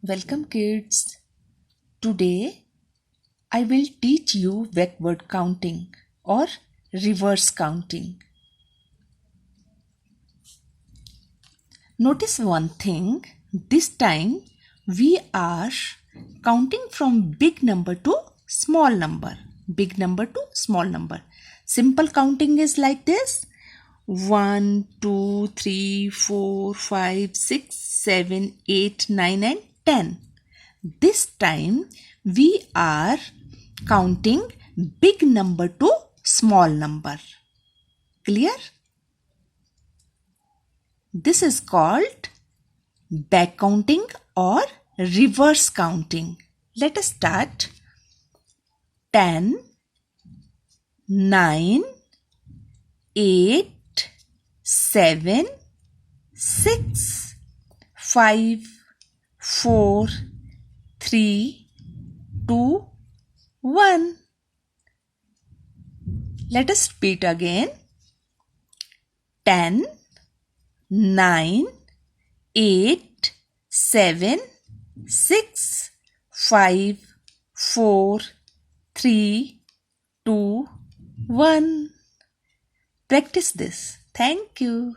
Welcome kids. Today I will teach you backward counting or reverse counting. Notice one thing. This time we are counting from big number to small number. Big number to small number. Simple counting is like this. 1, 2, 3, 4, 5, 6, 7, 8, 9 and 10. This time we are counting big number to small number. Clear? This is called back counting or reverse counting. Let us start. 10, 9, 8, 7, 6, 5, 4, 3, 2, 1. Let us repeat again. 10, 9, 8, 7, 6, 5, 4, 3, 2, 1. Practice this. Thank you.